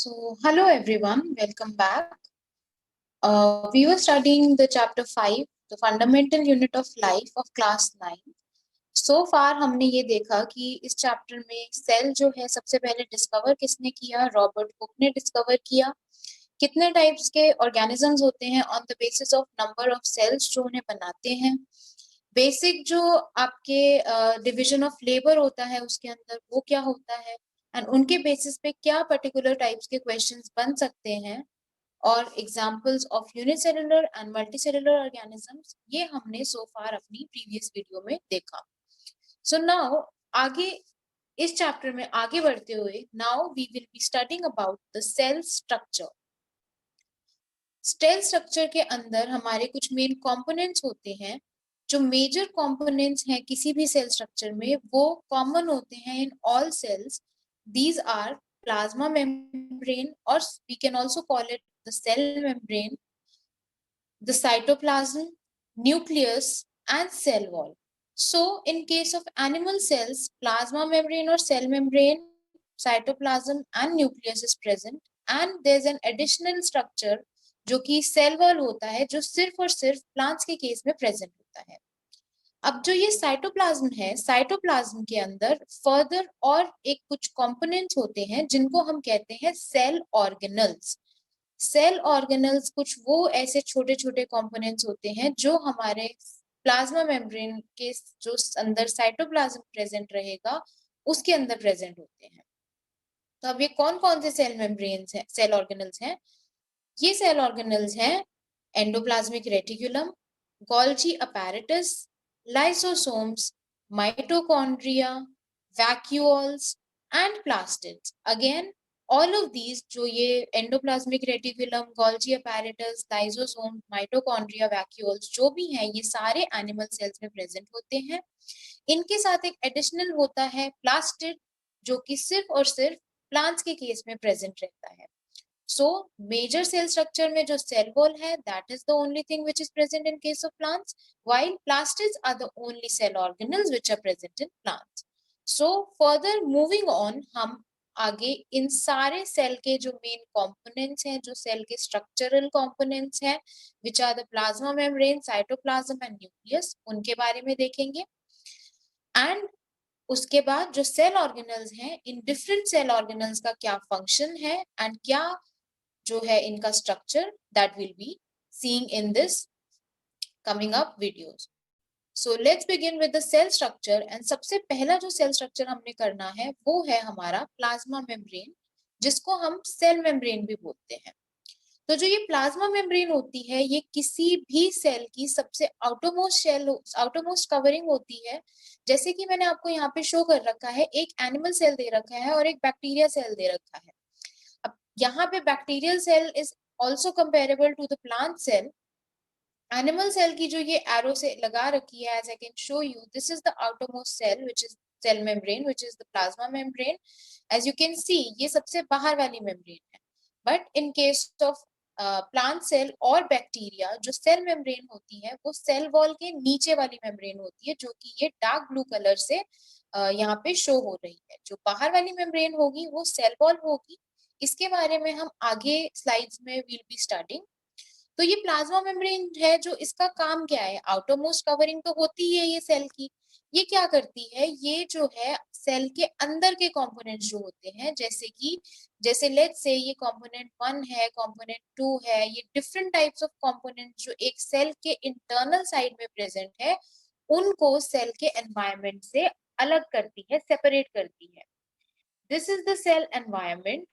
Hello everyone, welcome back. We were studying the chapter 5, the fundamental unit of life of class 9. So far हमने ये देखा कि इस chapter में cell जो है सबसे पहले डिस्कवर किसने किया, रॉबर्ट हुक ने डिस्कवर किया। कितने टाइप्स के ऑर्गेनिजम्स होते हैं on the basis of number of cells जो उन्हें बनाते हैं। बेसिक जो आपके डिवीजन ऑफ लेबर होता है उसके अंदर वो क्या होता है एंड उनके बेसिस पे क्या पर्टिकुलर टाइप्स के क्वेश्चंस बन सकते हैं और examples of unicellular and multicellular organisms, ये हमने सो फार अपनी प्रीवियस वीडियो में देखा। सो नाउ आगे इस चैप्टर में आगे बढ़ते हुए now we will be studying about the cell structure. Cell structure के अंदर हमारे कुछ मेन कंपोनेंट्स होते हैं। जो मेजर कंपोनेंट्स हैं किसी भी सेल स्ट्रक्चर में वो कॉमन होते हैं in all cells. These are plasma membrane और we can also call it the cell membrane, the cytoplasm, nucleus and cell wall. So in case of animal cells, plasma membrane or cell membrane, cytoplasm and nucleus is present and there's an additional structure जो कि cell wall होता है जो सिर्फ और सिर्फ plants के case में प्रेजेंट होता है। अब जो ये साइटोप्लाज्म है, साइटोप्लाज्म के अंदर फर्दर और एक कुछ कंपोनेंट्स होते हैं जिनको हम कहते हैं सेल ऑर्गेनल्स। सेल ऑर्गेनल्स कुछ वो ऐसे छोटे छोटे कंपोनेंट्स होते हैं जो हमारे प्लाज्मा मेम्ब्रेन के जो अंदर साइटोप्लाज्म प्रेजेंट रहेगा उसके अंदर प्रेजेंट होते हैं। तो अब ये कौन कौन से सेल मेम्ब्रेन्स हैं, सेल ऑर्गेनल्स हैं? ये सेल ऑर्गेनल्स हैं endoplasmic reticulum, Golgi apparatus, lysosomes, mitochondria, vacuoles and plastids. Again all of these जो ये endoplasmic reticulum, Golgi apparatus, lysosome, mitochondria, vacuoles जो भी हैं ये सारे एनिमल सेल्स में प्रेजेंट होते हैं। इनके साथ एक एडिशनल होता है प्लास्टिड जो कि सिर्फ और सिर्फ प्लांट्स के केस में प्रेजेंट रहता है। So major cell structure में जो cell wall है that is the only thing which is present in case of plants, while plastids are the only cell organelles which are present in plants. So further moving on, हम आगे इन सारे cell के जो main components हैं, जो cell के structural components हैं, which are the plasma membrane, cytoplasm and nucleus, उनके बारे में देखेंगे। एंड उसके बाद जो सेल ऑर्गेनल्स हैं, इन डिफरेंट सेल ऑर्गेनल्स का क्या फंक्शन है एंड क्या जो है इनका structure, that will be seeing in this coming up videos. So let's begin with the cell structure and सबसे पहला जो सेल स्ट्रक्चर हमने करना है वो है हमारा प्लाज्मा मेम्ब्रेन, जिसको हम सेल मेम्ब्रेन भी बोलते हैं। तो जो ये प्लाज्मा मेम्ब्रेन होती है ये किसी भी सेल की सबसे आउटरमोस्ट कवरिंग होती है। जैसे कि मैंने आपको यहाँ पे शो कर रखा है, एक एनिमल सेल दे रखा है और एक बैक्टीरिया सेल दे रखा है। अब यहाँ पे bacterial cell is also comparable to the plant cell. Animal cell की जो ये एरो से लगा रखी है, as I can show you, this is the outermost cell which is cell membrane which is the plasma membrane. As you can see ये सबसे बाहर वाली मेम्ब्रेन है। But in case of plant cell और बैक्टीरिया जो cell membrane होती है वो सेल वॉल के नीचे वाली मेम्ब्रेन होती है, जो कि ये डार्क ब्लू कलर से यहाँ पे शो हो रही है। जो बाहर वाली मेम्ब्रेन होगी वो सेल वॉल होगी। इसके बारे में हम आगे स्लाइड्स में विल बी स्टार्टिंग। तो ये प्लाज्मा मेम्ब्रेन है, जो इसका काम क्या है, आउटर मोस्ट कवरिंग तो होती ही है ये सेल की। ये क्या करती है, ये जो है सेल के अंदर के कंपोनेंट्स जो होते हैं, जैसे लेट्स से ये कंपोनेंट 1 है, कंपोनेंट 2 है, ये डिफरेंट टाइप्स ऑफ कंपोनेंट्स जो एक सेल के इंटरनल साइड में प्रेजेंट है उनको सेल के एनवायरनमेंट से अलग करती है, सेपरेट करती है। This is the cell environment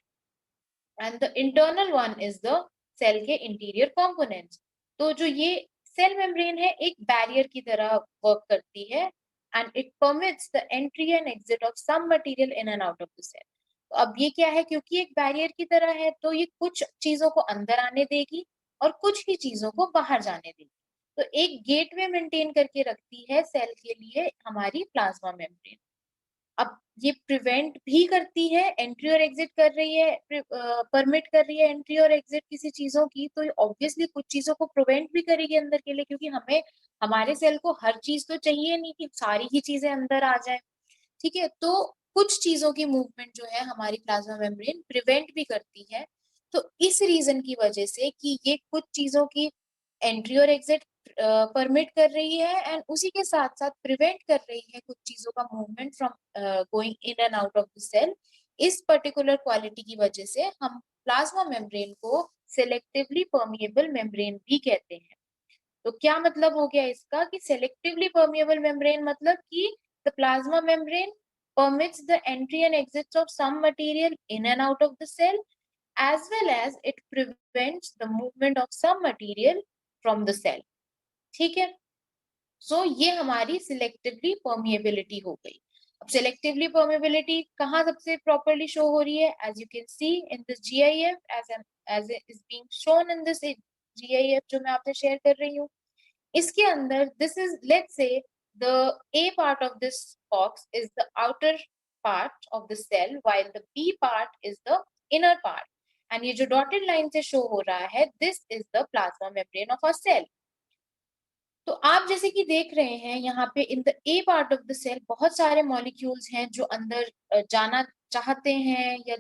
and the internal one is the cell के इंटीरियर कंपोनेंट्स। तो जो ये सेल मेम्ब्रेन है एक बैरियर की तरह वर्क करती है and it permits the entry and exit of some material in and out of the cell. तो अब ये क्या है, क्योंकि एक बैरियर की तरह है तो ये कुछ चीजों को अंदर आने देगी और कुछ ही चीजों को बाहर जाने देगी। तो एक गेटवे मेंटेन करके रखती है सेल के लिए हमारी प्लाज्मा मेम्ब्रेन। अब ये प्रिवेंट भी करती है, एंट्री और एग्जिट कर रही है, परमिट कर रही है एंट्री और एग्जिट किसी चीजों की, तो ऑब्वियसली कुछ चीजों को प्रिवेंट भी करेगी अंदर के लिए, क्योंकि हमें हमारे सेल को हर चीज तो चाहिए नहीं कि सारी ही चीजें अंदर आ जाए। ठीक है, तो कुछ चीजों की मूवमेंट जो है हमारी प्लाज्मा मेम्ब्रेन प्रिवेंट भी करती है। तो इस रीजन की वजह से कि ये कुछ चीजों की एंट्री और एग्जिट परमिट कर रही है एंड उसी के साथ साथ प्रिवेंट कर रही है कुछ चीजों का movement from going in and out of the cell. इस पर्टिकुलर क्वालिटी की वजह से हम प्लाज्मा मेम्ब्रेन को सेलेक्टिवली परमिएबल मेम्ब्रेन भी कहते हैं। तो क्या मतलब हो गया इसका कि सेलेक्टिवली परमिएबल मेम्ब्रेन मतलब कि the plasma membrane permits the entry and exits of some material in and out of the cell as well as it prevents the movement of some material from the cell। ठीक है, सो ये हमारी selectively permeability हो गई। अब selectively permeability कहाँ सबसे properly show हो रही है? As you can see in this GIF as is being shown in this GIF जो मैं आपसे शेयर कर रही हूँ। इसके अंदर this is, let's say the A part of this box is the outer part of the cell while the B part is the inner part and ये जो dotted line से show हो रहा है this is the plasma membrane of a cell। तो आप जैसे कि देख रहे हैं यहाँ पे in the a part of the cell बहुत सारे मॉलिक्यूल्स हैं जो अंदर जाना चाहते हैं या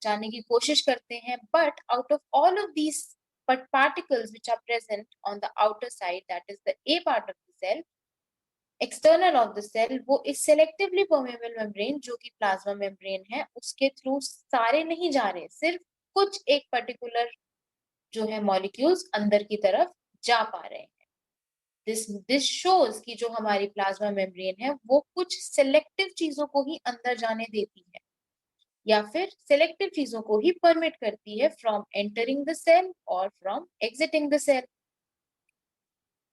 जाने की कोशिश करते हैं, but out of all of these but particles which are present on the outer side, that is the A part of the cell, external of the cell, वो इस selectively permeable membrane जो कि plasma membrane है उसके through सारे नहीं जा रहे, सिर्फ कुछ एक particular जो है molecules अंदर की तरफ जा पा रहे हैं। दिस शोज कि जो हमारी प्लाज्मा मेम्ब्रेन है वो कुछ सिलेक्टिव चीजों को ही अंदर जाने देती है या फिर सिलेक्टिव चीजों को ही परमिट करती है फ्रॉम एंटरिंग द सेल और फ्रॉम एग्जिटिंग द सेल।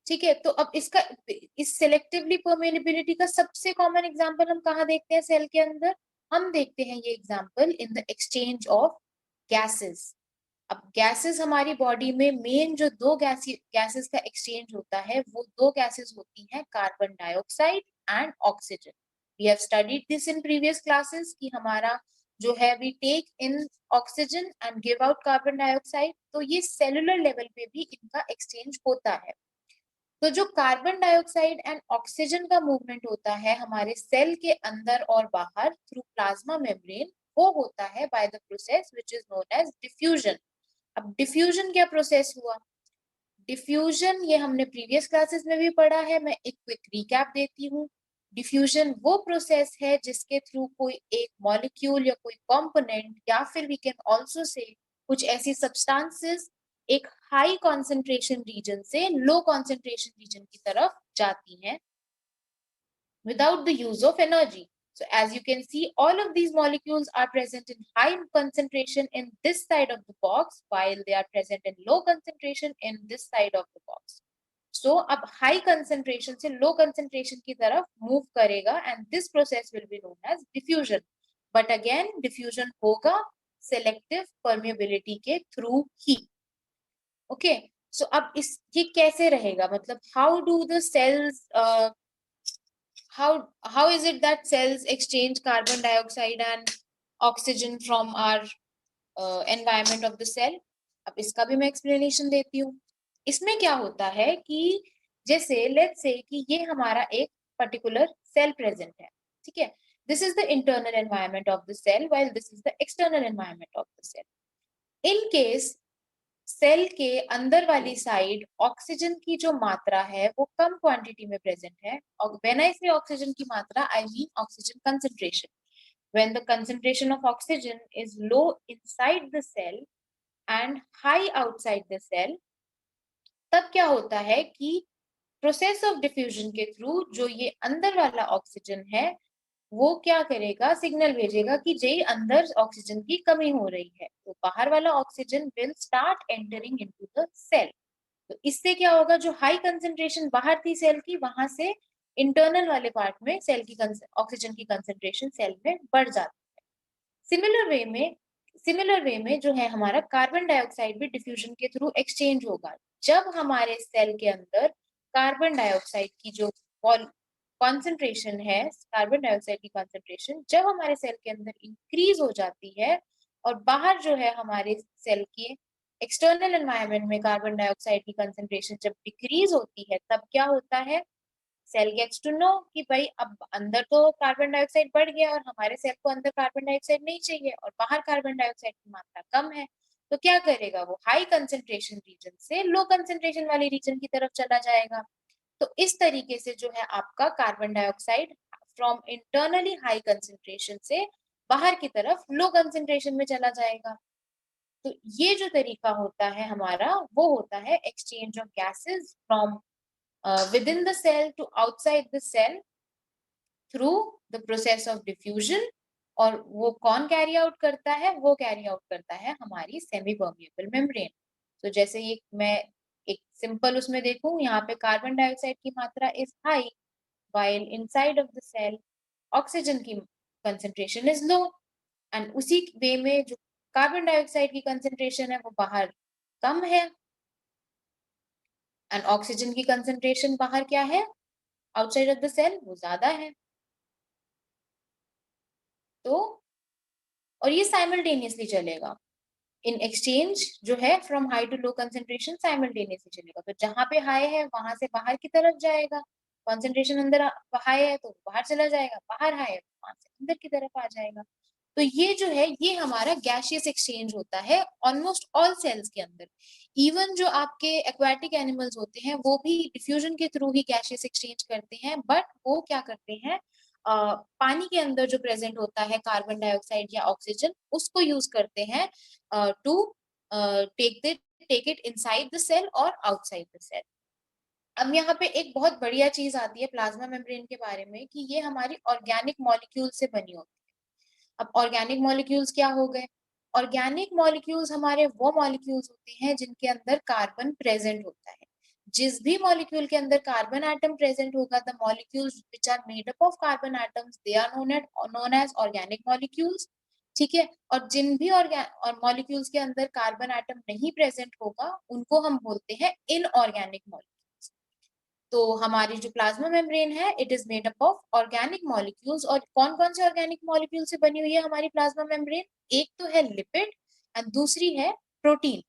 ठीक है, तो अब इसका इस सिलेक्टिवली परमेबिलिटी का सबसे कॉमन एग्जांपल हम कहाँ देखते हैं सेल के अंदर? हम देखते हैं ये example in the exchange of gases. अब गैसेस हमारी बॉडी में मेन जो दो गैसेस का एक्सचेंज होता है वो दो गैसेस होती हैं, carbon dioxide and oxygen. We have studied this in previous classes कि हमारा जो है we take in oxygen and give out carbon dioxide, तो ये सेलुलर लेवल पे भी इनका एक्सचेंज होता है। तो जो कार्बन डाइऑक्साइड एंड ऑक्सीजन का मूवमेंट होता है हमारे सेल के अंदर और बाहर थ्रू प्लाज्मा मेम्ब्रेन, वो होता है by the process which is known as diffusion. अब डिफ्यूजन क्या प्रोसेस हुआ? डिफ्यूजन ये हमने प्रीवियस क्लासेस में भी पढ़ा है, मैं एक क्विक रिकैप देती हूँ। डिफ्यूजन वो प्रोसेस है जिसके थ्रू कोई एक मॉलिक्यूल या कोई कंपोनेंट या फिर वी कैन आल्सो से कुछ ऐसी सब्सटेंसेस एक हाई कॉन्सेंट्रेशन रीजन से लो कॉन्सेंट्रेशन रीजन की तरफ जाती हैं without the use of energy. So as you can see, all of these molecules are present in high concentration in this side of the box, while they are present in low concentration in this side of the box. So अब high concentration से low concentration की तरफ move करेगा and this process will be known as diffusion. But again, diffusion होगा selective permeability के through ही. Okay, so अब इस ये कैसे रहेगा, मतलब how do the cells how is it that cells exchange carbon dioxide and oxygen from our environment of the cell? अब इसका भी मैं एक्सप्लेनेशन देती हूँ। इसमें क्या होता है कि जैसे लेट्स से कि ये हमारा एक पर्टिकुलर सेल प्रेजेंट है, ठीक है, this is the internal environment of the cell while this is the external environment of the cell. In case cell के अंदर वाली साइड ऑक्सीजन की जो मात्रा है वो कम क्वांटिटी में प्रेजेंट है, और व्हेन आई से ऑक्सीजन की मात्रा I mean oxygen concentration. When the concentration of oxygen is low inside the cell and high outside the cell, तब क्या होता है कि प्रोसेस ऑफ डिफ्यूजन के थ्रू जो ये अंदर वाला ऑक्सीजन है वो क्या करेगा, सिग्नल भेजेगा कि जे अंदर ऑक्सीजन की कमी हो रही है, तो बाहर वाला oxygen will start entering into the cell. तो इससे क्या होगा, जो हाई कंसेंट्रेशन बाहर थी सेल की वहां से इंटरनल वाले पार्ट में सेल की ऑक्सीजन की कंसेंट्रेशन सेल में बढ़ जाती है। सिमिलर वे में जो है हमारा कार्बन डाइऑक्साइड भी डिफ्यूजन के थ्रू एक्सचेंज होगा। जब हमारे सेल के अंदर कार्बन डाइऑक्साइड की जो कॉन्सेंट्रेशन है, कार्बन डाइऑक्साइड की कॉन्सेंट्रेशन जब हमारे सेल के अंदर इंक्रीज हो जाती है और बाहर जो है हमारे सेल की एक्सटर्नल एनवायरनमेंट में कार्बन डाइऑक्साइड की कंसंट्रेशन जब डिक्रीज होती है, तब क्या होता है, सेल गेट्स टू नो कि भाई अब अंदर तो कार्बन डाइऑक्साइड बढ़ गया और हमारे सेल को अंदर कार्बन डाइऑक्साइड नहीं चाहिए और बाहर कार्बन डाइऑक्साइड की मात्रा कम है, तो क्या करेगा वो हाई कंसेंट्रेशन रीजन से लो कंसेंट्रेशन वाली रीजन की तरफ चला जाएगा। तो इस तरीके से जो है आपका carbon dioxide from internally high concentration से बाहर की तरफ लो कंसेंट्रेशन में चला जाएगा। तो ये जो तरीका होता है हमारा वो होता है exchange of gases from within the cell to outside the cell through the process of diffusion। और वो कौन कैरी आउट करता है, वो कैरी आउट करता है हमारी सेमी परमिएबल मेम्ब्रेन। तो जैसे ये मैं एक सिंपल उसमें देखूं, यहाँ पे कार्बन डाइऑक्साइड की मात्रा is high while inside of the cell oxygen की कंसेंट्रेशन इज लो, एंड उसी वे में जो कार्बन डाइऑक्साइड की कंसेंट्रेशन है वो बाहर कम है एंड ऑक्सीजन की कंसेंट्रेशन बाहर क्या है, आउटसाइड ऑफ द सेल, वो ज्यादा है। तो और ये साइमल्टेनियसली चलेगा इन एक्सचेंज जो है from high to low concentration simultaneously चलेगा। तो जहां पे हाई है वहां से बाहर की तरफ जाएगा, कंसेंट्रेशन अंदर हाई है तो बाहर चला जाएगा, बाहर हाई है तो वहां से अंदर की तरफ आ जाएगा। तो ये जो है ये हमारा गैसियस एक्सचेंज होता है ऑलमोस्ट ऑल सेल्स के अंदर। इवन जो आपके एक्वाटिक एनिमल्स होते हैं वो भी डिफ्यूजन के थ्रू ही गैसियस एक्सचेंज करते हैं, बट वो क्या करते हैं पानी के अंदर जो प्रेजेंट होता है कार्बन डाइऑक्साइड या ऑक्सीजन उसको यूज करते हैं to take it inside the cell और आउटसाइड द सेल। अब यहाँ पे एक बहुत बढ़िया चीज आती है प्लाज्मा मेम्ब्रेन के बारे में कि ये हमारी ऑर्गेनिक मॉलिक्यूल से बनी होती है। अब ऑर्गेनिक मॉलिक्यूल्स क्या हो गए, ऑर्गेनिक मॉलिक्यूल्स हमारे वो मॉलिक्यूल्स होते हैं जिनके अंदर कार्बन प्रेजेंट होता है। जिस भी मॉलिक्यूल के अंदर कार्बन एटम प्रेजेंट होगा, the molecules which are made up of carbon atoms they are known as organic molecules. ठीक है, और जिन भी और मॉलिक्यूल्स के अंदर कार्बन एटम नहीं प्रेजेंट होगा उनको हम बोलते हैं इनऑर्गेनिक मॉलिक्यूल्स। तो हमारी जो प्लाज्मा मेम्ब्रेन है it is made up of organic molecules. और कौन कौन से ऑर्गेनिक मॉलिक्यूल से बनी हुई है हमारी प्लाज्मा मेम्ब्रेन, एक तो है लिपिड एंड दूसरी है प्रोटीन।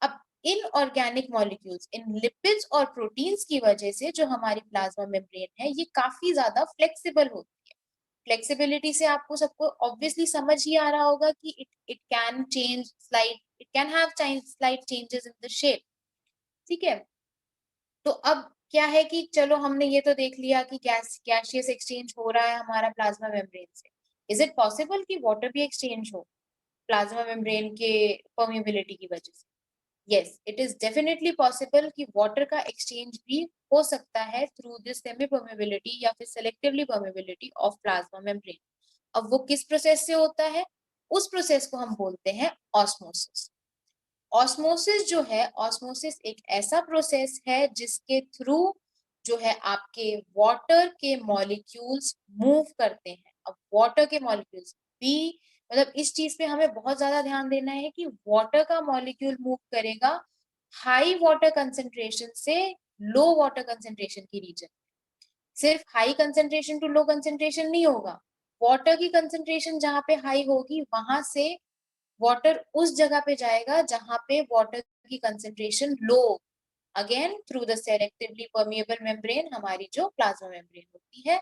अब in organic molecules in lipids और प्रोटीन्स की वजह से जो हमारी प्लाज्मा मेम्ब्रेन है ये काफी ज्यादा फ्लेक्सिबल होती है। फ्लेक्सिबिलिटी से आपको सबको ऑब्वियसली समझ ही आ रहा होगा कि it can change slight, it can have slight changes in the shape. ठीक है, तो अब क्या है कि चलो हमने ये तो देख लिया कि गैसियस एक्सचेंज हो रहा है हमारा प्लाज्मा मेम्ब्रेन से। इज इट पॉसिबल कि वाटर भी एक्सचेंज हो प्लाज्मा मेम्ब्रेन के परमिएबिलिटी की वजह से? Yes, it is definitely possible कि वाटर का एक्सचेंज भी हो सकता है थ्रू दिस सेमी परमिएबिलिटी या फिर selectively permeability of plasma membrane. अब वो किस प्रोसेस से होता है, उस प्रोसेस को हम बोलते हैं ऑस्मोसिस। ऑस्मोसिस जो है, ऑस्मोसिस एक ऐसा प्रोसेस है जिसके थ्रू जो है आपके वाटर के मॉलिक्यूल्स मूव करते हैं। अब वाटर के मॉलिक्यूल्स भी मतलब इस चीज पे हमें बहुत ज्यादा ध्यान देना है कि वाटर का मॉलिक्यूल मूव करेगा हाई वाटर कंसेंट्रेशन से लो वाटर कंसेंट्रेशन की रीजन। सिर्फ high concentration to low concentration नहीं होगा, वाटर की कंसेंट्रेशन जहां पे हाई होगी वहां से वाटर उस जगह पे जाएगा जहां पे वाटर की concentration low, again through the selectively permeable membrane हमारी जो प्लाज्मा मेम्ब्रेन होती है।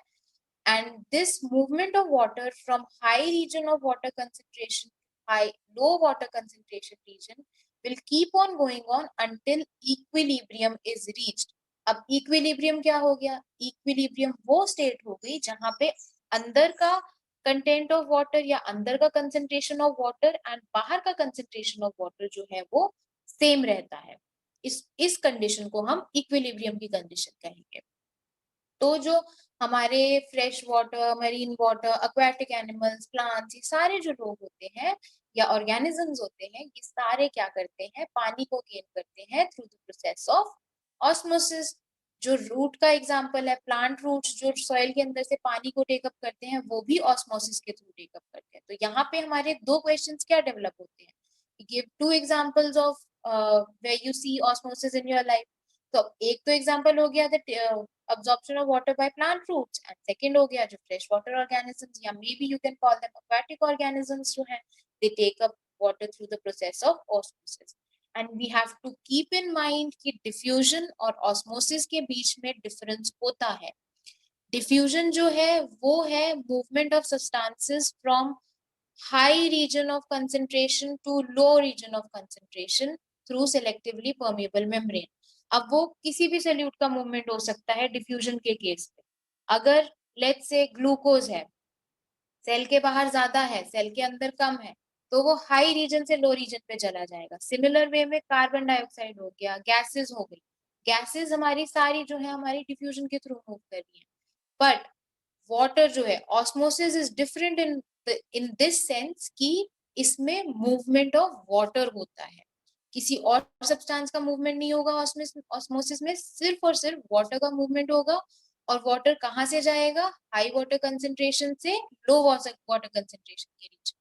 And this movement of water from high region of water concentration high low water concentration region will keep on going on until equilibrium is reached। अब equilibrium क्या हो गया, equilibrium वो state हो गई जहां पे अंदर का कंटेंट ऑफ वाटर या अंदर का कंसेंट्रेशन ऑफ वाटर एंड बाहर का कंसेंट्रेशन ऑफ वाटर जो है वो सेम रहता है। इस कंडीशन को हम इक्विलिब्रियम की कंडीशन कहेंगे। तो जो हमारे fresh water, marine water, aquatic animals, plants, ये सारे जो लोग होते हैं या ऑर्गेनिजम्स होते हैं ये सारे क्या करते हैं, पानी को गेन करते हैं through the process of osmosis. जो रूट का एग्जांपल है, प्लांट रूट्स जो सॉइल के अंदर से पानी को टेकअप करते हैं वो भी ऑस्मोसिस के थ्रू टेकअप करते हैं। तो यहाँ पे हमारे दो क्वेश्चंस क्या डेवलप होते हैं, give two examples of where you see osmosis in your life. तो एक तो एग्जांपल हो गया that absorption of water by plant roots, and second हो गया जो fresh water organisms या maybe you can call them aquatic organisms जो हैं, they take up water through the process of osmosis। And we have to keep in mind कि diffusion और osmosis के बीच में डिफरेंस होता है। डिफ्यूजन जो है वो है movement of substances from high region of concentration to low region of concentration through selectively permeable membrane. अब वो किसी भी सॉल्यूट का मूवमेंट हो सकता है डिफ्यूजन के केस में। अगर लेट्स से ग्लूकोज है, सेल के बाहर ज्यादा है, सेल के अंदर कम है, तो वो हाई रीजन से लो रीजन पे चला जाएगा। सिमिलर वे में कार्बन डाइऑक्साइड हो गया, गैसेस हो गई, गैसेस हमारी सारी जो है हमारी डिफ्यूजन के थ्रू मूव कर रही है। बट वाटर जो है, osmosis is different in this sense कि इसमें मूवमेंट ऑफ वाटर होता है, किसी और सब्सटेंस का मूवमेंट नहीं होगा। ऑस्मोसिस में सिर्फ और सिर्फ वाटर का मूवमेंट होगा। और वाटर कहाँ से जाएगा? हाई वाटर कंसेंट्रेशन से लो वाटर कंसेंट्रेशन के रीजन।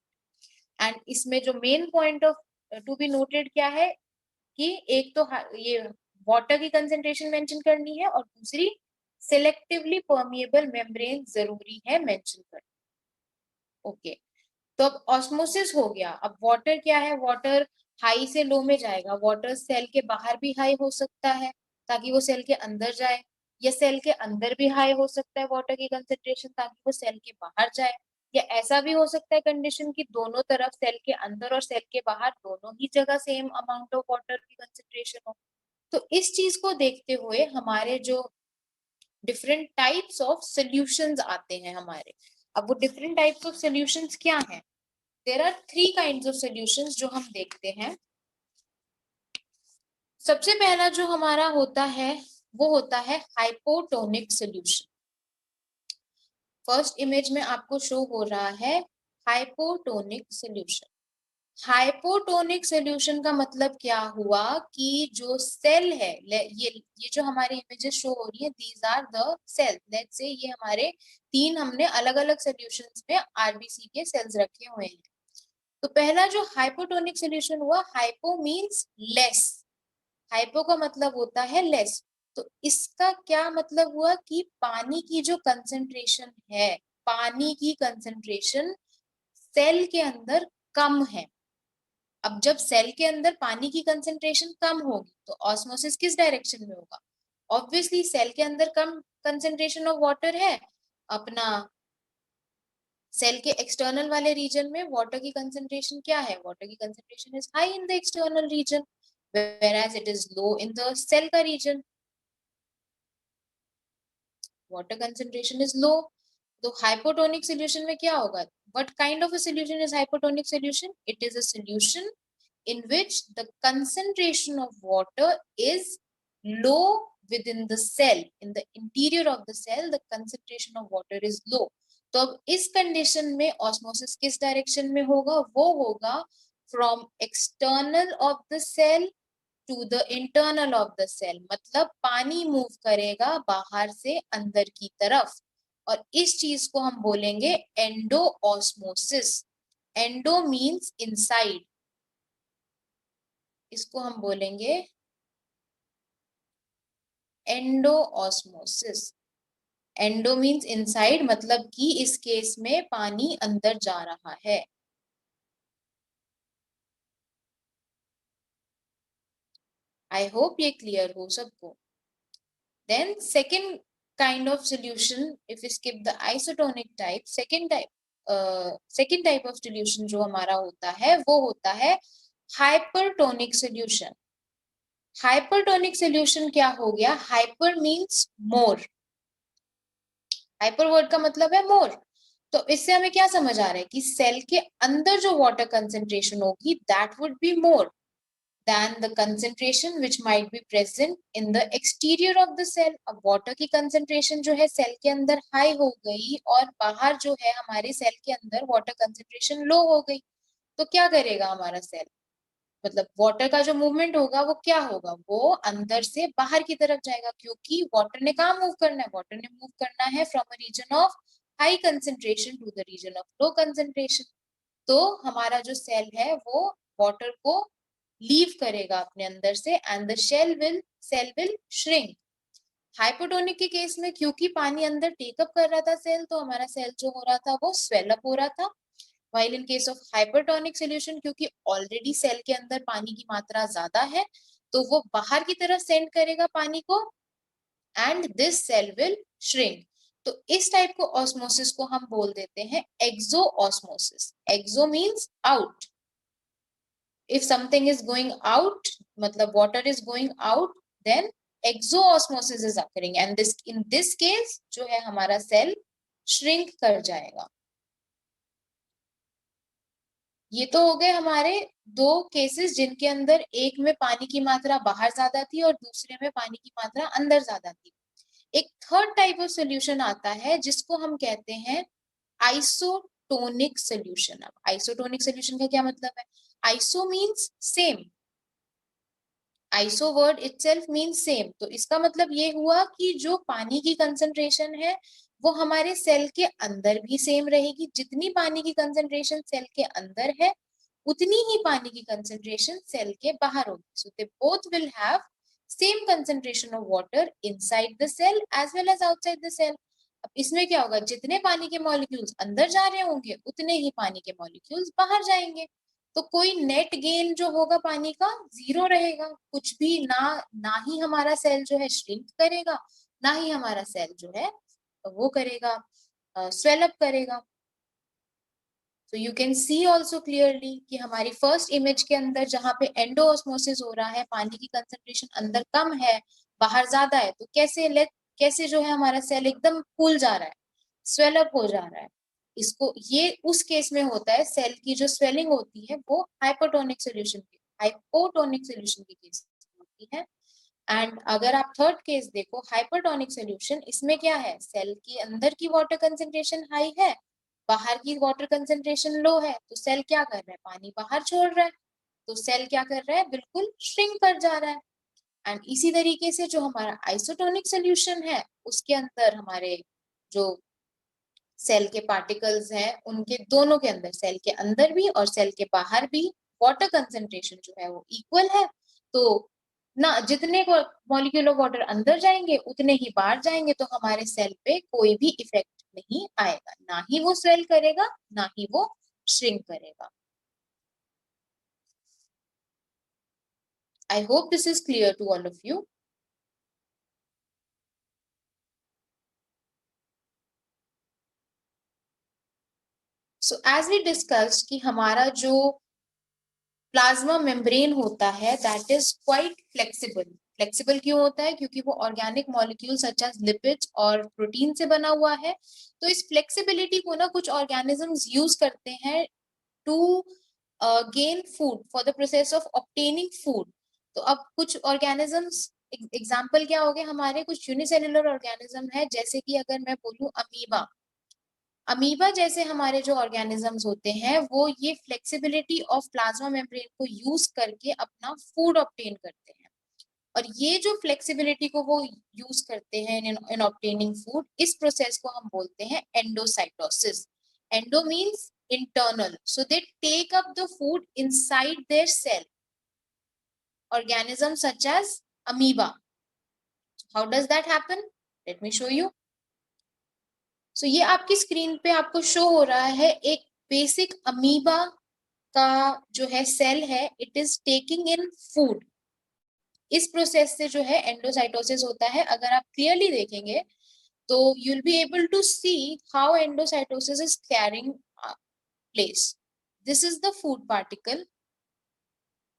एंड इसमें जो main point of to be noted क्या है कि एक तो ये वाटर की कंसेंट्रेशन मेंशन करनी है और दूसरी सेलेक्टिवली परमिएबल मेम्ब्रेन जरूरी है मेंशन करना। ओके, तो अब ऑस्मोसिस हो गया। अब वाटर क्या है? वाटर हाई से लो में जाएगा। वाटर सेल के बाहर भी हाई हो सकता है ताकि वो सेल के अंदर जाए, या सेल के अंदर भी हाई हो सकता है वाटर की कंसेंट्रेशन ताकि वो सेल के बाहर जाए, या ऐसा भी हो सकता है कंडीशन कि दोनों तरफ, सेल के अंदर और सेल के बाहर, दोनों ही जगह सेम अमाउंट ऑफ वाटर की कंसेंट्रेशन हो। तो इस चीज को देखते हुए हमारे जो डिफरेंट टाइप्स ऑफ सॉल्यूशंस आते हैं हमारे। अब वो डिफरेंट टाइप्स ऑफ सॉल्यूशंस क्या हैं? There are 3 kinds of solutions जो हम देखते हैं। सबसे पहला जो हमारा होता है वो होता है हाइपोटोनिक सॉल्यूशन। फर्स्ट इमेज में आपको शो हो रहा है हाइपोटोनिक सॉल्यूशन। हाइपोटोनिक सॉल्यूशन का मतलब क्या हुआ कि जो सेल है, ये जो हमारी इमेजेस शो हो रही है, these are the cell. Let's say ये हमारे 3 हमने अलग अलग सॉल्यूशंस में आरबीसी के सेल्स रखे हुए हैं। तो पहला जो हाइपोटोनिक सॉल्यूशन हुआ, हाइपो मींस लेस। हाइपो का मतलब होता है लेस। तो इसका क्या मतलब हुआ कि पानी की जो कंसंट्रेशन है, पानी की कंसंट्रेशन सेल के अंदर कम है। अब जब सेल के अंदर पानी की कंसंट्रेशन कम होगी तो ऑस्मोसिस किस डायरेक्शन में होगा? ऑब्वियसली सेल के अंदर कम कंसंट्रेशन ऑफ वाटर है, अपना सेल के एक्सटर्नल वाले रीजन में वाटर की कंसंट्रेशन क्या है? वाटर की concentration is high in the external region, whereas it is low in the cell का region. Water concentration is low. तो hypotonic solution में क्या होगा? What kind of a solution is hypotonic solution? It is a solution in which the concentration of water is low within the cell. In the interior of the cell, the concentration of water is low. तो अब इस condition में osmosis किस direction में होगा? वो होगा from external of the cell to the internal of the cell. मतलब पानी मूव करेगा बाहर से अंदर की तरफ, और इस चीज को हम बोलेंगे endo osmosis. Endo means inside, इसको हम बोलेंगे endo osmosis. Endo means inside, मतलब कि इस केस में पानी अंदर जा रहा है। आई होप ये क्लियर हो सबको। Then second kind of solution, if we skip the isotonic type, second type of solution जो हमारा होता है वो होता है hypertonic solution. Hypertonic solution क्या हो गया? Hyper means more. Hyper word का मतलब है more. तो इससे हमें क्या समझ आ रहा है कि सेल के अंदर जो वाटर कंसेंट्रेशन होगी that would be more than the concentration which might be present in the exterior of the cell. अब वाटर की कंसेंट्रेशन जो है सेल के अंदर हाई हो गई और बाहर जो है हमारे सेल के अंदर वाटर कंसेंट्रेशन लो हो गई, तो क्या करेगा हमारा सेल? मतलब वाटर का जो मूवमेंट होगा वो क्या होगा? वो अंदर से बाहर की तरफ जाएगा, क्योंकि वाटर ने कहाँ मूव करना है? वाटर ने मूव करना है from a region of high concentration to the region of low concentration. तो हमारा जो सेल है वो वाटर को लीव करेगा अपने अंदर से, and the cell will shrink. Hypotonic के केस में क्योंकि पानी अंदर टेकअप कर रहा था सेल, तो हमारा सेल जो हो रहा था वो स्वेल अप हो रहा था। while in case of hypertonic solution, क्योंकि ऑलरेडी सेल के अंदर पानी की मात्रा ज्यादा है, तो वो बाहर की तरफ सेंड करेगा पानी को, and this cell will shrink. तो इस टाइप को ऑस्मोसिस को हम बोल देते हैं exo osmosis. Exo means out. If something is going out, मतलब water is going out, then exo osmosis is occurring, and this in this case जो है हमारा सेल श्रिंक कर जाएगा। ये तो हो गए हमारे दो केसेस जिनके अंदर एक में पानी की मात्रा बाहर ज्यादा थी और दूसरे में पानी की मात्रा अंदर ज्यादा थी। एक थर्ड टाइप ऑफ सोल्यूशन आता है जिसको हम कहते हैं आइसोटोनिक सोल्यूशन। अब आइसोटोनिक सोल्यूशन का क्या मतलब है? Iso means same, iso word itself means same. तो इसका मतलब ये हुआ कि जो पानी की कंसंट्रेशन है वो हमारे सेल के अंदर भी सेम रहेगी। जितनी पानी की कंसंट्रेशन सेल के अंदर है उतनी ही पानी की कंसंट्रेशन सेल के बाहर होगी। So they both will have same concentration of water inside the cell as well as outside the cell. अब इसमें क्या होगा, जितने पानी के मॉलिक्यूल्स अंदर जा रहे होंगे उतने ही पानी के मॉलिक्यूल्स बाहर जाएंगे। तो कोई नेट गेन जो होगा पानी का जीरो रहेगा। कुछ भी ना, ना ही हमारा सेल जो है श्रिंक करेगा, ना ही हमारा सेल जो है वो करेगा, स्वेल अप करेगा। तो you can C also clearly कि हमारी फर्स्ट इमेज के अंदर जहां पे एंडोऑस्मोसिस हो रहा है, पानी की कंसंट्रेशन अंदर कम है बाहर ज्यादा है, तो कैसे जो है हमारा सेल एकदम फूल जा रहा है, स्वेल अप हो जा रहा है। इसको ये उस केस में होता है, सेल की जो स्वेलिंग होती है वो हाइपोटोनिक सोल्यूशन के केस में होती है। एंड अगर आप थर्ड केस देखो हाइपरटोनिक सोल्यूशन, इसमें क्या है, सेल के अंदर की वाटर कंसेंट्रेशन हाई है, बाहर की वाटर कंसेंट्रेशन लो है, तो सेल क्या कर रहा है, पानी बाहर छोड़ रहा है। तो सेल क्या कर रहा है, बिल्कुल श्रिंक कर जा रहा है। एंड इसी तरीके से जो हमारा आइसोटोनिक सोल्यूशन है उसके अंदर हमारे जो सेल के पार्टिकल्स हैं उनके दोनों के अंदर, सेल के अंदर भी और सेल के बाहर भी वाटर कंसेंट्रेशन जो है वो इक्वल है। तो ना जितने मॉलिक्यूल ऑफ वाटर अंदर जाएंगे उतने ही बाहर जाएंगे, तो हमारे सेल पे कोई भी इफेक्ट नहीं आएगा, ना ही वो स्वेल करेगा ना ही वो श्रिंक करेगा। I hope this is clear to all of you. So as we discussed कि हमारा जो प्लाज्मा मेम्ब्रेन होता है that is quite flexible. Flexible क्यों होता है? क्योंकि वो organic molecule such as lipids और प्रोटीन से बना हुआ है। तो इस फ्लेक्सिबिलिटी को ना कुछ ऑर्गेनिजम्स यूज करते हैं to gain food for the process of obtaining food. तो अब कुछ ऑर्गेनिजम्स, एग्जाम्पल क्या हो गए हमारे, कुछ यूनिसेल्युलर ऑर्गेनिज्म है, जैसे कि अगर मैं बोलूं अमीबा। अमीबा जैसे हमारे जो ऑर्गेनिजम्स होते हैं वो ये फ्लेक्सिबिलिटी ऑफ प्लाज्मा मेम्ब्रेन को यूज करके अपना फूड ऑब्टेन करते हैं। और ये जो फ्लेक्सिबिलिटी को वो यूज करते हैं इन ऑब्टेनिंग फूड, इस प्रोसेस को हम बोलते हैं endocytosis. Endo means internal, so they take up the food inside their cell, organisms such as amoeba. How does that happen? Let me show you. So ये आपकी screen पे आपको show हो रहा है एक बेसिक अमीबा का जो है सेल है, it is taking in food. इस प्रोसेस से जो है एंडोसाइटोसिस होता है। अगर आप क्लियरली देखेंगे तो you will be able to see how endocytosis is carrying place. This is the food particle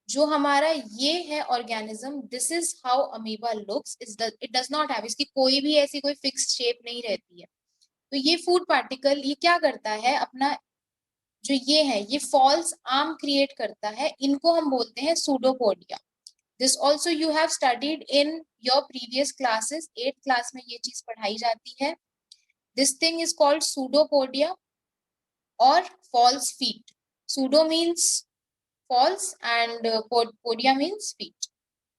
जो हमारा ये है organism, this is how amoeba looks. It does not have, इसकी कोई भी ऐसी कोई फिक्स शेप नहीं रहती है। तो ये फूड पार्टिकल ये क्या करता है, अपना जो ये है ये फॉल्स आर्म क्रिएट करता है, इनको हम बोलते हैं pseudopodia. This also you have studied in your previous classes, 8th class में ये चीज पढ़ाई जाती है। This thing is called pseudopodia or false feet. Pseudo means false and podia means feet.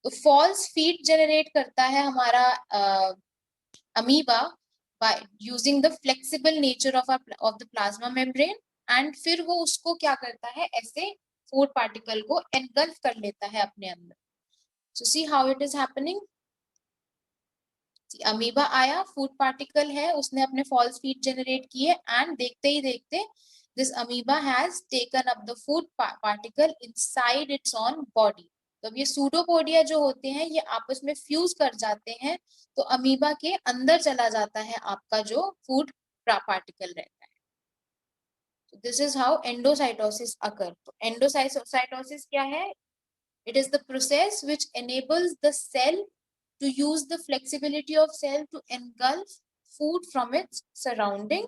तो फॉल्स फीट जनरेट करता है हमारा amoeba by using the flexible nature of the plasma membrane. And फिर वो उसको क्या करता है, ऐसे फूड पार्टिकल को एनगल्फ कर लेता है अपने अंदर। So see how it is happening. Amoeba आया, फूड पार्टिकल है, उसने अपने फॉल्स फीट जनरेट किए एंड देखते ही देखते This amoeba has taken up the food particle inside its own body. तो अब ये सूडोपोडिया जो होते हैं ये आपस में फ्यूज कर जाते हैं, तो अमीबा के अंदर चला जाता है आपका जो फूड पार्टिकल रहता है. So this is how endocytosis occur. तो endocytosis क्या है? It is the process which enables the cell to use the flexibility of cell to engulf food from its surrounding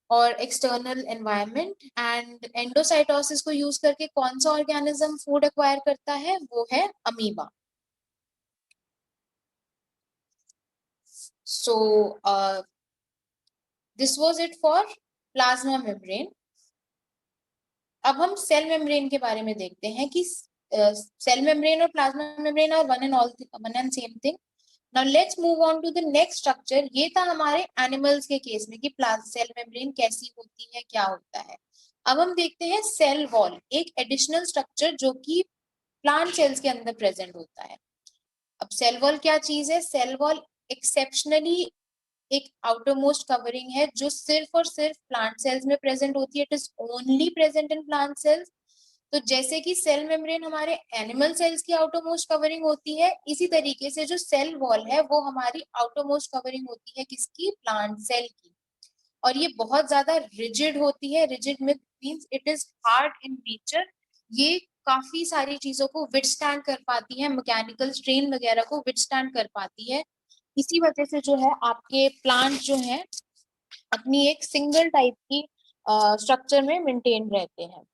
और एक्सटर्नल एनवायरनमेंट. एंड एंडोसाइटोसिस को use करके कौन सा organism food acquire करता है? वो है amoeba. So this was it for plasma membrane. अब हम सेल मेम्ब्रेन के बारे में देखते हैं कि सेल मेम्ब्रेन और plasma membrane are one and same thing. Now let's move on to the next structure. ये था हमारे एनिमल्स के केस में कि सेल मेम्ब्रेन कैसी होती है, क्या होता है. अब हम देखते हैं सेल वॉल, एक एडिशनल स्ट्रक्चर जो कि प्लांट सेल्स के अंदर प्रेजेंट होता है. अब सेल वॉल क्या चीज है? सेल वॉल एक्सेप्शनली एक आउटरमोस्ट कवरिंग है जो सिर्फ और सिर्फ प्लांट सेल्स में प्रेजेंट होती है. It is only present in plant cells. तो जैसे कि सेल मेम्ब्रेन हमारे एनिमल सेल्स की आउटरमोस्ट कवरिंग होती है, इसी तरीके से जो सेल वॉल है वो हमारी आउटरमोस्ट कवरिंग होती है किसकी? प्लांट सेल की. और ये बहुत ज्यादा रिजिड होती है. Rigid means it is hard in nature. ये काफी सारी चीजों को विथस्टैंड कर पाती है, मैकेनिकल स्ट्रेन वगैरह को विथस्टैंड कर पाती है. इसी वजह से जो है आपके प्लांट जो है अपनी एक सिंगल टाइप की स्ट्रक्चर में मेंटेन रहते हैं.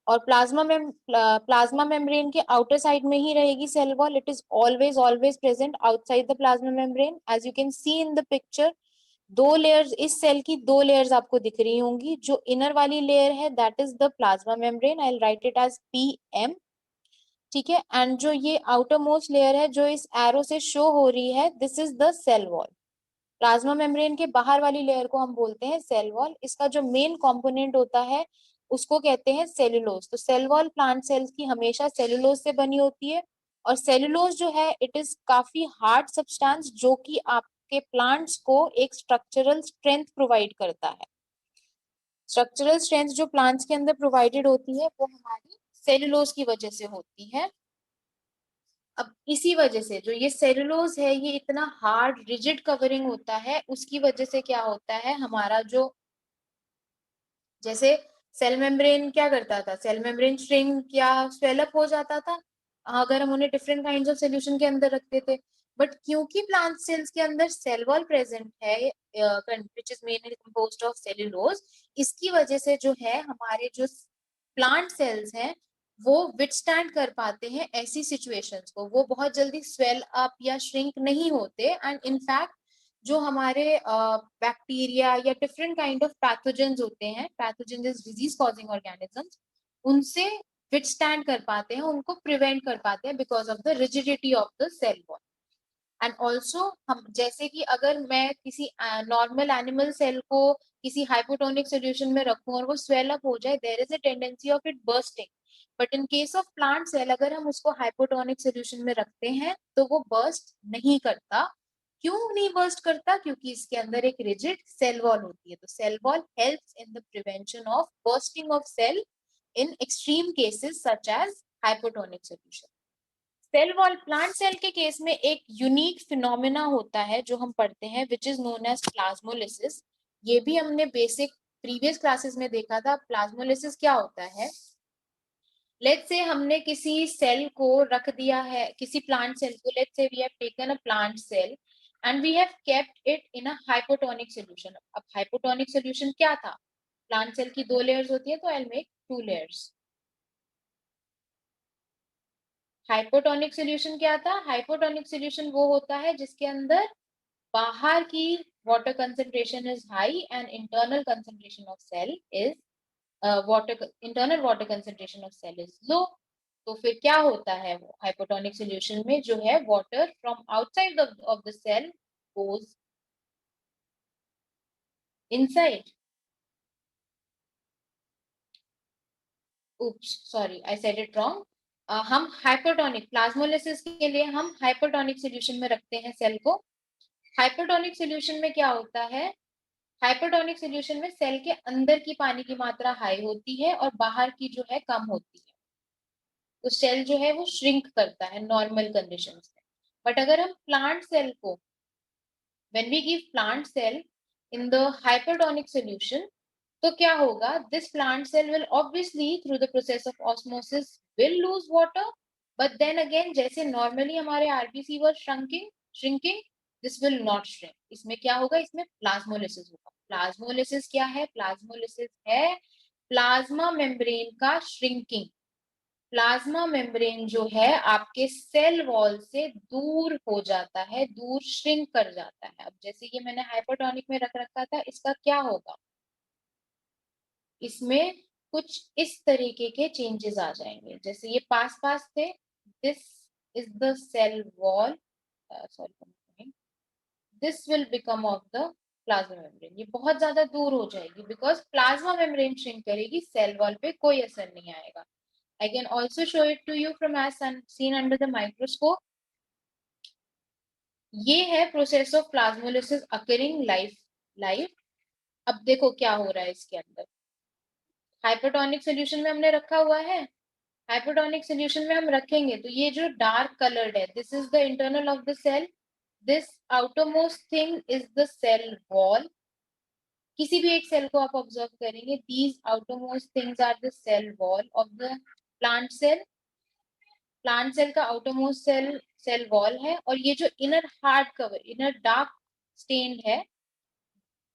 और प्लाज्मा मेम्ब्रेन के आउटर साइड में ही रहेगी cell wall. It is always always present outside the plasma membrane. As you can see in the picture, दो लेयर्स, इस सेल की दो लेयर्स आपको दिख रही होंगी. जो इनर वाली लेयर है that is the plasma membrane. I will write it as PM. ठीक है. एंड जो ये आउटर मोस्ट लेयर है जो इस एरो से शो हो रही है, this is the cell wall. Plasma membrane के बाहर वाली लेयर को हम बोलते हैं सेल वॉल. इसका जो मेन कंपोनेंट होता है उसको कहते हैं सेलुलोज. तो सेल वॉल प्लांट सेल्स की हमेशा सेलुलोज से बनी होती है. और सेलुलोज जो है इट इज काफी हार्ड सब्सटेंस जो कि आपके प्लांट्स को एक स्ट्रक्चरल स्ट्रेंथ प्रोवाइड करता है. स्ट्रक्चरल स्ट्रेंथ जो प्लांट्स के अंदर प्रोवाइडेड होती है वो हमारी सेलुलोज की वजह से होती है. अब इसी वजह से जो ये सेलुलोज है ये इतना हार्ड रिजिड कवरिंग होता है, उसकी वजह से क्या होता है हमारा जो, जैसे सेल मेम्ब्रेन क्या करता था? सेल मेम्ब्रेन श्रिंक या स्वेलअप हो जाता था अगर हम उन्हें डिफरेंट काइंड्स ऑफ सॉल्यूशन के अंदर रखते थे. बट क्योंकि प्लांट सेल्स के अंदर सेल वॉल प्रेजेंट है which is mainly composed of cellulose, इसकी वजह से जो है हमारे जो प्लांट सेल्स हैं वो विथस्टैंड कर पाते हैं ऐसी सिचुएशंस को. वो बहुत जल्दी स्वेल अप या श्रिंक नहीं होते. एंड इनफैक्ट जो हमारे बैक्टीरिया या डिफरेंट काइंड ऑफ पैथोजेंस होते हैं, pathogens is disease causing organisms, उनसे विथस्टैंड कर पाते हैं, उनको प्रिवेंट कर पाते हैं because of the rigidity of the cell wall. And also हम जैसे कि अगर मैं किसी नॉर्मल एनिमल सेल को किसी हाइपोटोनिक सोल्यूशन में रखूं और वो स्वेल अप हो जाए, there is a tendency of it bursting. But in case of plant cell अगर हम उसको हाइपोटोनिक सोल्यूशन में रखते हैं तो वो बर्स्ट नहीं करता. क्यों नहीं बर्स्ट करता? क्योंकि इसके अंदर एक रिजिड सेल वॉल होती है. तो cell wall helps in the prevention of bursting of cell in extreme cases such as hypotonic solution. Cell wall plant cell के केस में एक यूनिक फिनोमेना होता है जो हम पढ़ते हैं which is known as plasmolysis. ये भी हमने बेसिक प्रीवियस क्लासेस में देखा था. प्लाज्मोलिसिस क्या होता है? लेट्स से हमने किसी सेल को रख दिया है, किसी प्लांट सेल को, let's say we have taken a plant cell and we have kept it in a hypotonic solution. अब हाइपोटोनिक सॉल्यूशन क्या था? प्लांट सेल की दो लेयर्स होती है तो I will make two layers. Hypotonic solution क्या था? हाइपोटोनिक सॉल्यूशन वो होता है जिसके अंदर बाहर की water concentration is high and internal concentration of cell is internal water concentration of cell is low. तो फिर क्या होता है? वो हाइपोटोनिक सॉल्यूशन में जो है water from outside of the cell goes inside. oops sorry I said it wrong. हम हाइपोटोनिक प्लाज्मोलिसिस के लिए हम हाइपोटोनिक सॉल्यूशन में रखते हैं सेल को. हाइपोटोनिक सॉल्यूशन में क्या होता है? हाइपरटोनिक सोल्यूशन में सेल के अंदर की पानी की मात्रा हाई होती है और बाहर की जो है कम होती है, तो सेल जो है वो श्रिंक करता है नॉर्मल कंडीशंस में। बट अगर हम प्लांट सेल को, when we give plant cell in the hypertonic solution, तो क्या होगा, this plant cell will obviously through the process of osmosis will lose water, but then again जैसे normally हमारे RBC were shrinking, this will not shrink. इसमें क्या होगा, इसमें plasmolysis होगा। प्लाज्मोलिसिस क्या है, प्लाज्मोलिसिस है प्लाज्मा मेम्ब्रेन का श्रिंकिंग। प्लाज्मा मेम्ब्रेन जो है आपके सेल वॉल से दूर हो जाता है, दूर श्रिंक कर जाता है। अब जैसे ये मैंने हाइपरटोनिक में रख रखा था, इसका क्या होगा, इसमें कुछ इस तरीके के चेंजेस आ जाएंगे। जैसे ये पास पास थे, this is the cell wall, sorry, this will become of the plasma membrane. ये बहुत ज्यादा दूर हो जाएगी बिकॉज प्लाज्मा मेम्ब्रेन श्रिंक करेगी, सेल वॉल पे कोई असर नहीं आएगा। I can also show it to you from as seen under the microscope. ये है process of plasmolysis occurring live. अब देखो क्या हो रहा है इसके अंदर। हाइपरटोनिक सोल्यूशन में हमने रखा हुआ है, हाइपरटोनिक सोल्यूशन में हम रखेंगे तो ये जो डार्क कलर्ड है, this is the internal of the cell, this outermost thing is the cell wall. किसी भी एक सेल को आप ऑब्जर्व करेंगे, these outermost things are the cell wall of the plant cell. Plant cell का आउटरमोस्ट सेल वॉल है, और ये जो inner hard cover, inner dark stained है,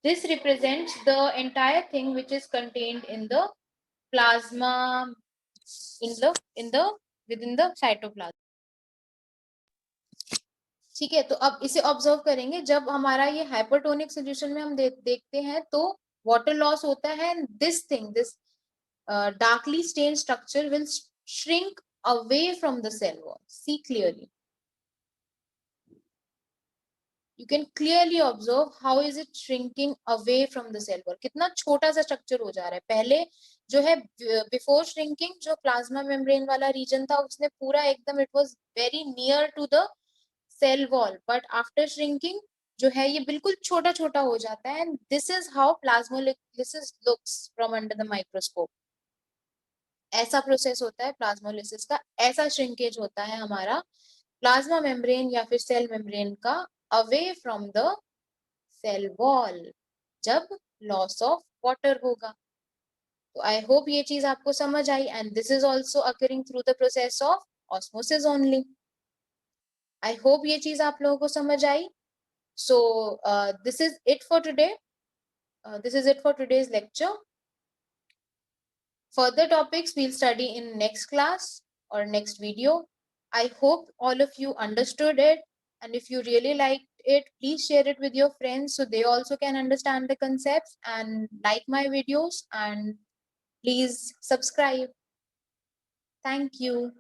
this represents the entire thing which is contained in the plasma, within the cytoplasm। ठीक है, तो अब इसे ऑब्जर्व करेंगे, जब हमारा ये हाइपरटोनिक सोल्यूशन में हम देखते हैं तो वाटर लॉस होता है, this darkly stain structure will shrink away from the cell wall. See clearly, you can clearly observe how is it shrinking away from the cell wall। कितना छोटा सा स्ट्रक्चर हो जा रहा है। पहले जो है बिफोर श्रिंकिंग जो प्लाज्मा मेम्ब्रेन वाला रीजन था, उसने पूरा एकदम it was very near to the cell wall, but after shrinking जो है ये बिल्कुल छोटा छोटा हो जाता है। This is how plasmolysis looks from under the microscope. ऐसा प्रोसेस होता है प्लाज्मोलिसिस का, ऐसा श्रिंकेज होता है हमारा प्लाज्मा मेम्ब्रेन या फिर सेल मेम्ब्रेन का away from the cell wall, जब लॉस ऑफ वाटर होगा। तो आई होप ये चीज आपको समझ आई, and this is also occurring through the process of osmosis only. I hope ये चीज आप लोगों को समझ आई। So this is it for today, this is it for today's lecture. Further topics we'll study in next class or next video. I hope all of you understood it, and if you really liked it, please share it with your friends so they also can understand the concepts, and like my videos, and please subscribe. Thank you.